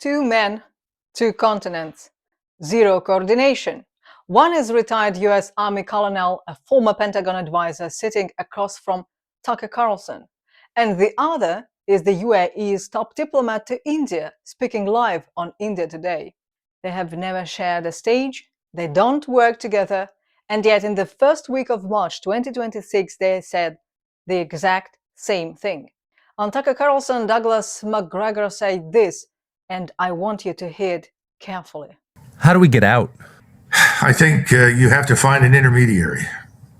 Two men, two continents, zero coordination. One is retired US Army colonel, a former Pentagon advisor sitting across from Tucker Carlson, and the other is the UAE's top diplomat to India, speaking live on India Today. They have never shared a stage, they don't work together, and yet in the first week of March 2026 they said the exact same thing. On Tucker Carlson, Douglas Macgregor said this, and I want you to hear it carefully. How do we get out? I think you have to find an intermediary,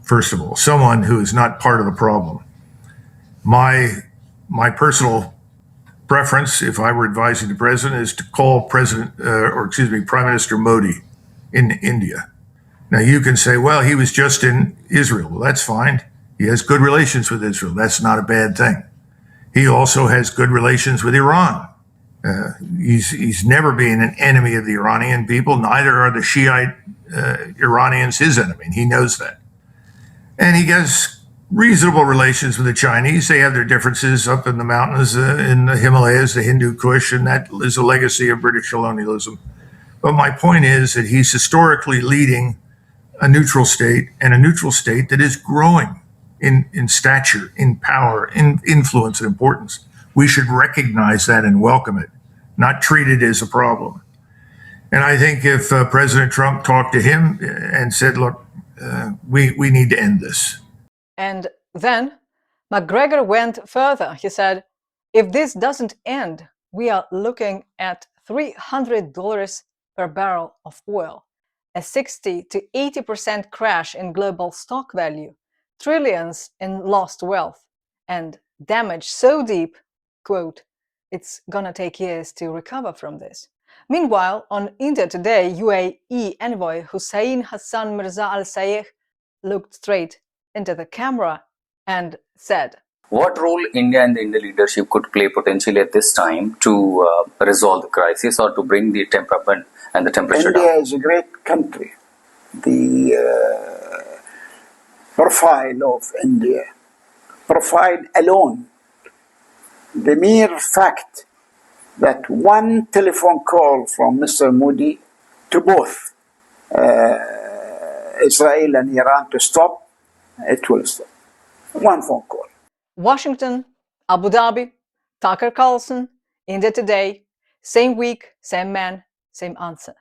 first of all, someone who is not part of the problem. My personal preference, if I were advising the president, is to call Prime Minister Modi in India. Now you can say, well, he was just in Israel. Well, that's fine. He has good relations with Israel. That's not a bad thing. He also has good relations with Iran. He's never been an enemy of the Iranian people. Neither are the Shiite Iranians his enemy. He knows that. And he has reasonable relations with the Chinese. They have their differences up in the mountains, in the Himalayas, the Hindu Kush, and that is a legacy of British colonialism. But my point is that he's historically leading a neutral state, and a neutral state that is growing in stature, in power, in influence and importance. We should recognize that and welcome it, not treat it as a problem. And I think if President Trump talked to him and said, look, we need to end this. And then Macgregor went further. He said, if this doesn't end, we are looking at $300 per barrel of oil, a 60 to 80% crash in global stock value, trillions in lost wealth, and damage so deep, quote, it's gonna take years to recover from this. Meanwhile, on India Today, UAE Envoy Hussain Hassan Mirza Al-Sayegh looked straight into the camera and said, what role India and the Indian leadership could play potentially at this time to resolve the crisis or to bring the temperament and the temperature down? India is a great country. The profile of India, profile alone, the mere fact that one telephone call from Mr. Modi to both Israel and Iran to stop, it will stop. One phone call. Washington, Abu Dhabi, Tucker Carlson, India Today, same week, same man, same answer.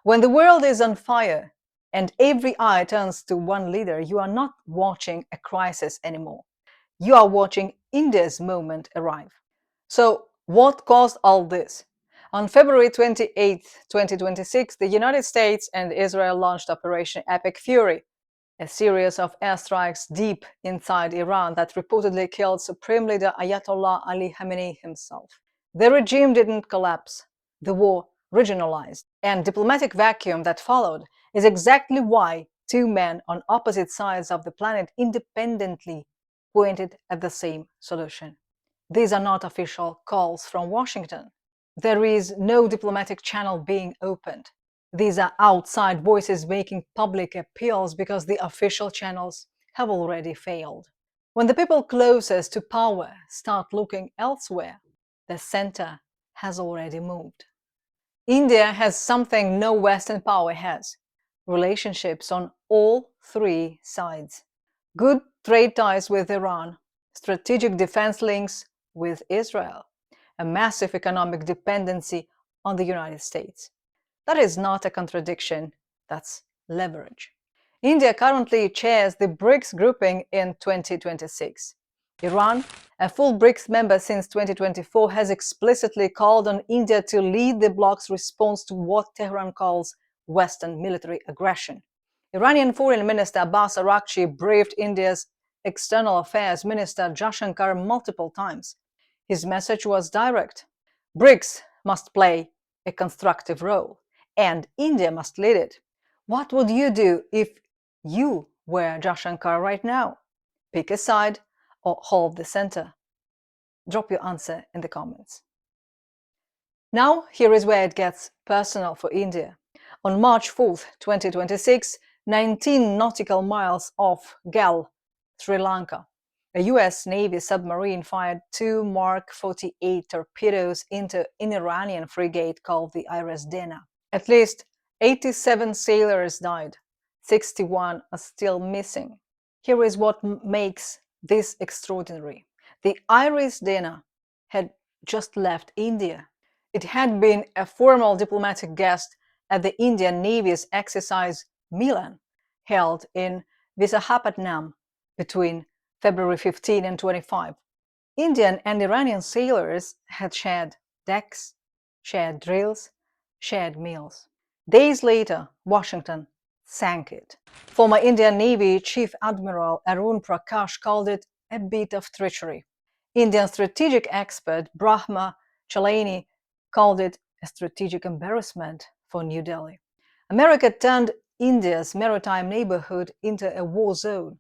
When the world is on fire and every eye turns to one leader, you are not watching a crisis anymore. You are watching India's moment arrive. So what caused all this? On February 28, 2026, the United States and Israel launched Operation Epic Fury, a series of airstrikes deep inside Iran that reportedly killed Supreme Leader Ayatollah Ali Khamenei himself. The regime didn't collapse. The war regionalized. And diplomatic vacuum that followed is exactly why two men on opposite sides of the planet independently pointed at the same solution. These are not official calls from Washington. There is no diplomatic channel being opened. These are outside voices making public appeals because the official channels have already failed. When the people closest to power start looking elsewhere, the center has already moved. India has something no Western power has: relationships on all three sides. Good trade ties with Iran, strategic defense links with Israel, a massive economic dependency on the United States. That is not a contradiction, that's leverage. India currently chairs the BRICS grouping in 2026. Iran, a full BRICS member since 2024, has explicitly called on India to lead the bloc's response to what Tehran calls Western military aggression. Iranian Foreign Minister Abbas Araghchi briefed India's External Affairs Minister Jaishankar multiple times. His message was direct. BRICS must play a constructive role, and India must lead it. What would you do if you were Jaishankar right now? Pick a side or hold the center? Drop your answer in the comments. Now, here is where it gets personal for India. On March 4th, 2026, 19 nautical miles off Gal, Sri Lanka, A US Navy submarine fired 2 Mark 48 torpedoes into an Iranian frigate called the IRIS Dena. At least 87 sailors died. 61 are still missing. Here is what makes this extraordinary. The IRIS Dena had just left India. It had been a formal diplomatic guest at the Indian Navy's exercise Milan, held in Visakhapatnam between February 15 and 25. Indian and Iranian sailors had shared decks, shared drills, shared meals. Days later, Washington sank it. Former Indian Navy Chief Admiral Arun Prakash called it a bit of treachery. Indian strategic expert Brahma Chalani called it a strategic embarrassment for New Delhi. America turned India's maritime neighborhood into a war zone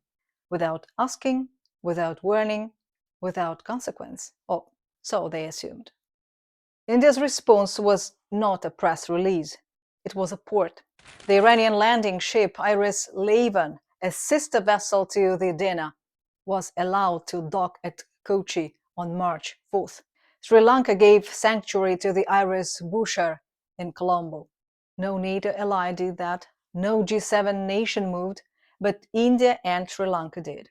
without asking, without warning, without consequence, or so they assumed. India's response was not a press release. It was a port. The Iranian landing ship IRIS Lavan, a sister vessel to the Dena, was allowed to dock at Kochi on March 4th. Sri Lanka gave sanctuary to the IRIS Bhushar in Colombo. No NATO ally did that, no G7 nation moved, but India and Sri Lanka did.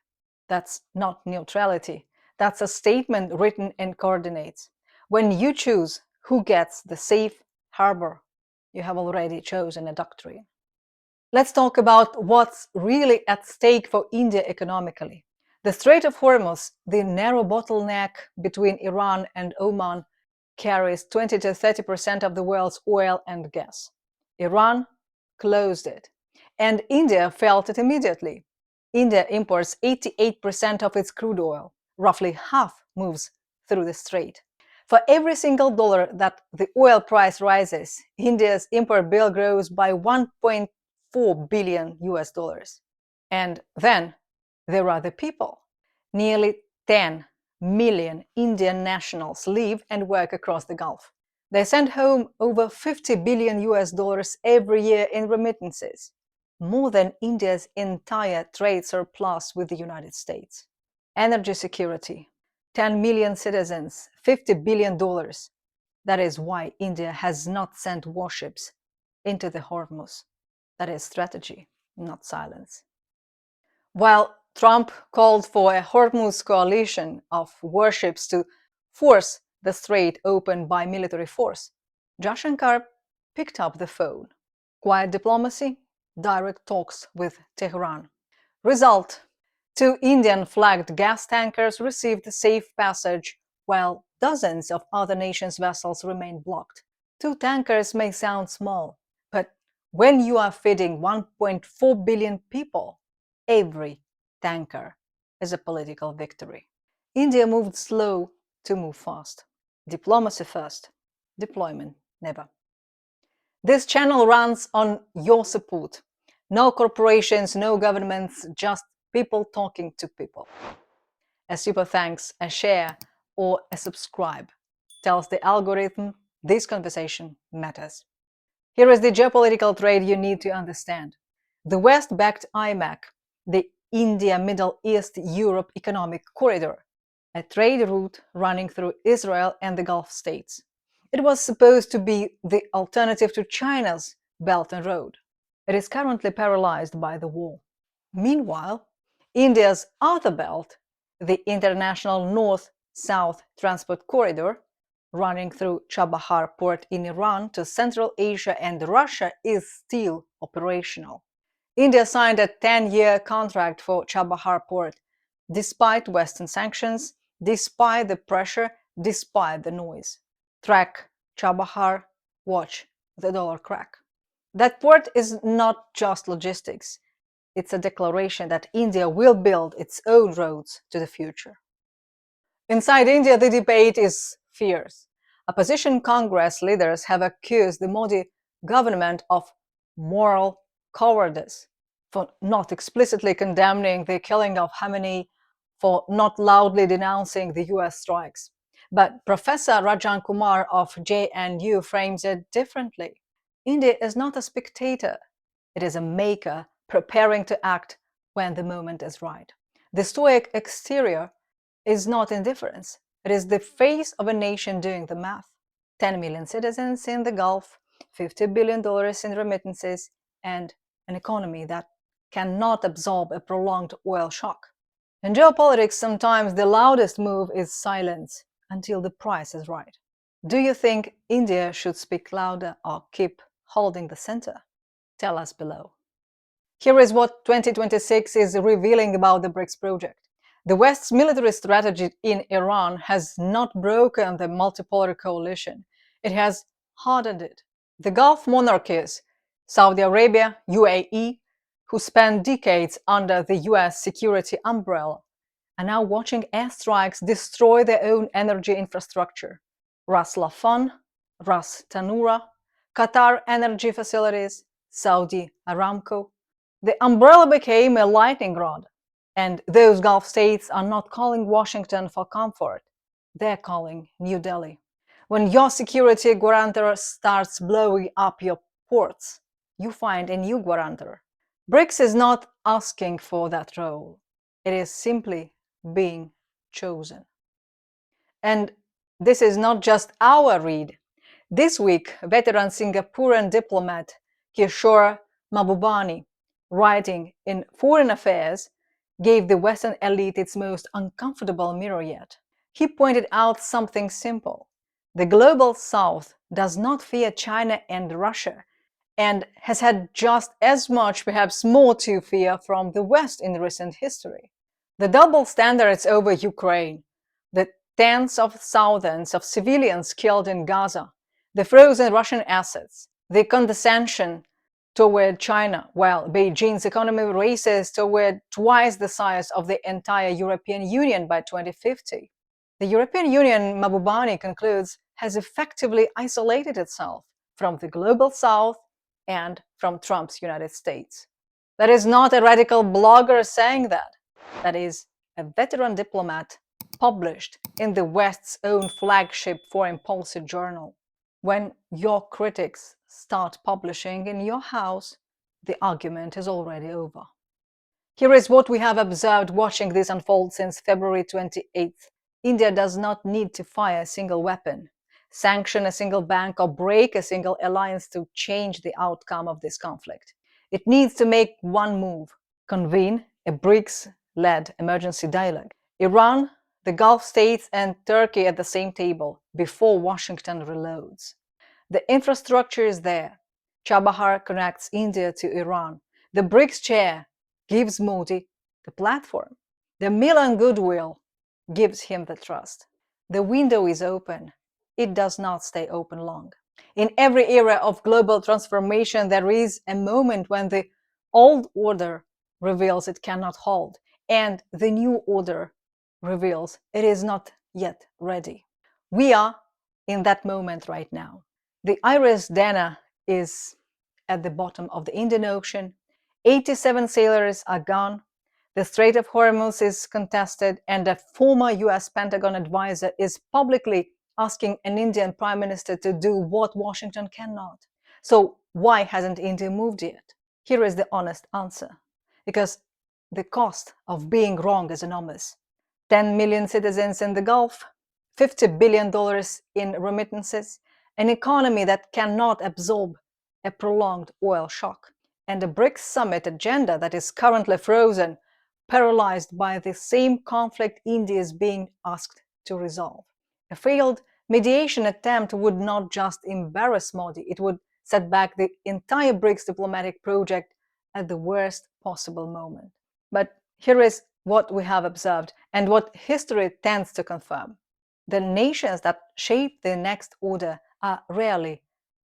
That's not neutrality. That's a statement written in coordinates. When you choose who gets the safe harbor, you have already chosen a doctrine. Let's talk about what's really at stake for India economically. The Strait of Hormuz, the narrow bottleneck between Iran and Oman, carries 20 to 30% of the world's oil and gas. Iran closed it, and India felt it immediately. India imports 88% of its crude oil. Roughly half moves through the strait. For every single dollar that the oil price rises, India's import bill grows by 1.4 billion US dollars. And then there are the people. Nearly 10 million Indian nationals live and work across the Gulf. They send home over 50 billion US dollars every year in remittances, more than India's entire trade surplus with the United States. Energy security, 10 million citizens, $50 billion. That is why India has not sent warships into the Hormuz. That is strategy, not silence. While Trump called for a Hormuz coalition of warships to force the strait open by military force, Jaishankar picked up the phone. Quiet diplomacy, direct talks with Tehran. Result: 2 Indian-flagged gas tankers received safe passage, while dozens of other nations' vessels remained blocked. 2 tankers may sound small, but when you are feeding 1.4 billion people, every tanker is a political victory. India moved slow to move fast. Diplomacy first, deployment never. This channel runs on your support. No corporations, no governments, just people talking to people. A super thanks, a share, or a subscribe tells the algorithm this conversation matters. Here is the geopolitical trade you need to understand. The West-backed IMEC, the India-Middle East-Europe Economic Corridor, a trade route running through Israel and the Gulf states. It was supposed to be the alternative to China's Belt and Road. It is currently paralyzed by the war. Meanwhile, India's other belt, the International North-South Transport Corridor, running through Chabahar Port in Iran to Central Asia and Russia, is still operational. India signed a 10-year contract for Chabahar Port, despite Western sanctions, despite the pressure, despite the noise. Track Chabahar, watch the dollar crack. That port is not just logistics. It's a declaration that India will build its own roads to the future. Inside India, the debate is fierce. Opposition Congress leaders have accused the Modi government of moral cowardice for not explicitly condemning the killing of Khamenei, for not loudly denouncing the US strikes. But Professor Rajan Kumar of JNU frames it differently. India is not a spectator. It is a maker preparing to act when the moment is right. The stoic exterior is not indifference. It is the face of a nation doing the math. 10 million citizens in the Gulf, $50 billion in remittances, and an economy that cannot absorb a prolonged oil shock. In geopolitics, sometimes the loudest move is silence until the price is right. Do you think India should speak louder or keep holding the center? Tell us below. Here is what 2026 is revealing about the BRICS project. The West's military strategy in Iran has not broken the multipolar coalition. It has hardened it. The Gulf monarchies, Saudi Arabia, UAE, who spent decades under the US security umbrella, are now watching airstrikes destroy their own energy infrastructure. Ras Laffan, Ras Tanura, Qatar energy facilities, Saudi Aramco. The umbrella became a lightning rod, and those Gulf states are not calling Washington for comfort. They're calling New Delhi. When your security guarantor starts blowing up your ports, you find a new guarantor. BRICS is not asking for that role. It is simply being chosen. And this is not just our read. This week, veteran Singaporean diplomat Kishore Mahbubani, writing in Foreign Affairs, gave the Western elite its most uncomfortable mirror yet. He pointed out something simple. The global South does not fear China and Russia, and has had just as much, perhaps more, to fear from the West in recent history. The double standards over Ukraine, the tens of thousands of civilians killed in Gaza, the frozen Russian assets, the condescension toward China, while Beijing's economy races toward twice the size of the entire European Union by 2050. The European Union, Mahbubani concludes, has effectively isolated itself from the global South and from Trump's United States. That is not a radical blogger saying that. That is a veteran diplomat published in the West's own flagship foreign policy journal. When your critics start publishing in your house, the argument is already over. Here is what we have observed watching this unfold since February 28th. India does not need to fire a single weapon, sanction a single bank, or break a single alliance to change the outcome of this conflict. It needs to make one move: convene a BRICS-led emergency dialogue. Iran, the Gulf states, and Turkey at the same table before Washington reloads. The infrastructure is there. Chabahar connects India to Iran. The BRICS chair gives Modi the platform. The Milan goodwill gives him the trust. The window is open. It does not stay open long. In every era of global transformation, there is a moment when the old order reveals it cannot hold, and the new order reveals it is not yet ready. We are in that moment right now. The IRIS Dena is at the bottom of the Indian Ocean. 87 sailors are gone. The Strait of Hormuz is contested, and a former US Pentagon advisor is publicly asking an Indian prime minister to do what Washington cannot. So why hasn't India moved yet? Here is the honest answer. Because the cost of being wrong is enormous. 10 million citizens in the Gulf, $50 billion in remittances, an economy that cannot absorb a prolonged oil shock, and a BRICS summit agenda that is currently frozen, paralyzed by the same conflict India is being asked to resolve. A failed mediation attempt would not just embarrass Modi, it would set back the entire BRICS diplomatic project at the worst possible moment. But here is what we have observed and what history tends to confirm. The nations that shape the next order are rarely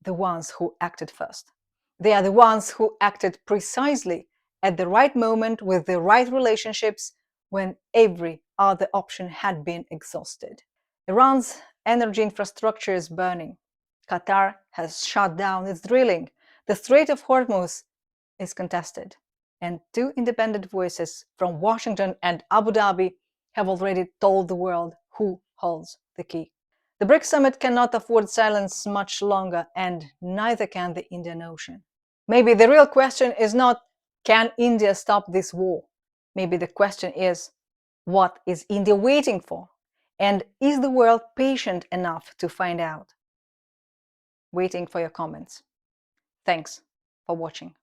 the ones who acted first. They are the ones who acted precisely at the right moment with the right relationships when every other option had been exhausted. Iran's energy infrastructure is burning. Qatar has shut down its drilling. The Strait of Hormuz is contested. And two independent voices from Washington and Abu Dhabi have already told the world who holds the key. The BRICS summit cannot afford silence much longer, and neither can the Indian Ocean. Maybe the real question is not, can India stop this war? Maybe the question is, what is India waiting for? And is the world patient enough to find out? Waiting for your comments. Thanks for watching.